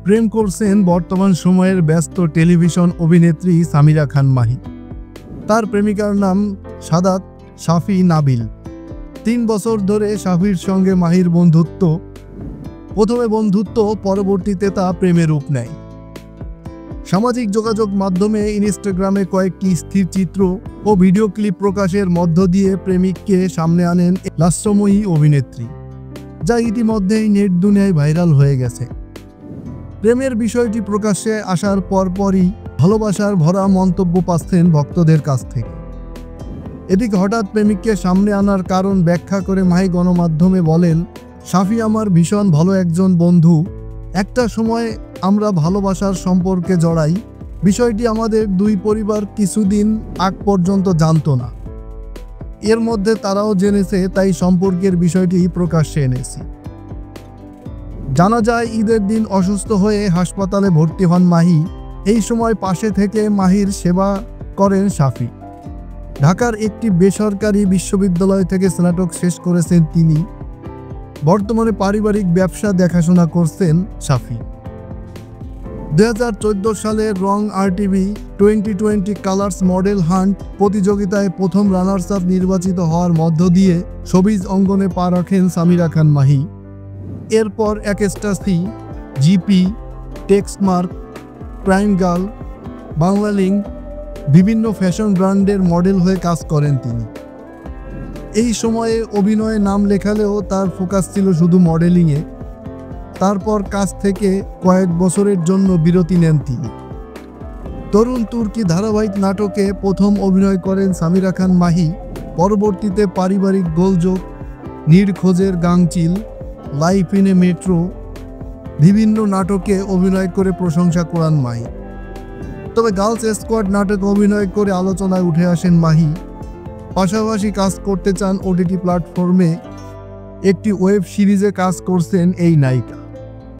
প্রেম করছেন বর্তমান সময়ের ব্যস্ত টেলিভিশন অভিনেত্রী সামিরা খান মাহি। তার প্রেমিকার নাম সাদাত শাফি নাবিল। ৩ বছর ধরে শাফির সঙ্গে মাহির বন্ধুত্ব। প্রথমে বন্ধুত্ব, পরবর্তীতে তা প্রেমে রূপ নেয়। সামাজিক যোগাযোগ মাধ্যমে ইনস্টাগ্রামে কয়েকটি স্থির চিত্র ও ভিডিও ক্লিপ প্রকাশের মধ্য দিয়ে প্রেমিককে সামনে আনেন লাস্যময়ী অভিনেত্রী, যা ইতিমধ্যেই নেট দুনিয়ায় ভাইরাল হয়ে গেছে। প্রেমের বিষয়টি প্রকাশ্যে আসার পরপরই ভালোবাসার ভরা মন্তব্য পাচ্ছেন ভক্তদের কাছ থেকে। এদিকে হঠাৎ প্রেমিককে সামনে আনার কারণ ব্যাখ্যা করে মাহি গণমাধ্যমে বলেন, শাফি আমার ভীষণ ভালো একজন বন্ধু। একটা সময় আমরা ভালোবাসার সম্পর্কে জড়াই। বিষয়টি আমাদের দুই পরিবার কিছুদিন আগ পর্যন্ত জানতো না। এর মধ্যে তারাও জেনেছে, তাই সম্পর্কের বিষয়টি প্রকাশ্যে এনেছি। জানা যায়, ঈদের দিন অসুস্থ হয়ে হাসপাতালে ভর্তি হন মাহি। এই সময় পাশে থেকে মাহির সেবা করেন শাফি। ঢাকার একটি বেসরকারি বিশ্ববিদ্যালয় থেকে স্নাতক শেষ করেছেন তিনি। বর্তমানে পারিবারিক ব্যবসা দেখাশোনা করছেন শাফি। 2014 সালের রং RTV 2020 কালার্স মডেল হান্ট প্রতিযোগিতায় প্রথম রানার্স আপ নির্বাচিত হওয়ার মধ্য দিয়ে শোবিজ অঙ্গনে পা রাখেন সামিরা খান মাহি। এরপর Ecstasy, GP, Texmark, prime girl, Banglalink বিভিন্ন ফ্যাশন ব্র্যান্ডের মডেল হয়ে কাজ করেন তিনি। এই সময়ে অভিনয়ে নাম লেখালেও তার ফোকাস ছিল শুধু মডেলিংয়ে। তারপর কাজ থেকে কয়েক বছরের জন্য বিরতি নেন তিনি। তরুণ তুর্কি ধারাবাহিক নাটকে প্রথম অভিনয় করেন সামিরা খান মাহি। পরবর্তীতে পারিবারিক গোলযোগ, নির্খোঁজের গাংচিল, লাইফ ইন এ মেট্রো বিভিন্ন নাটকে অভিনয় করে প্রশংসা কুড়ান মাহি। তবে গার্লস স্কোয়াড নাটকে অভিনয় করে আলোচনায় উঠে আসেন মাহি। পাশাপাশি কাজ করতে চান OTT প্ল্যাটফর্মে একটি ওয়েব সিরিজে কাজ করছেন এই নায়িকা।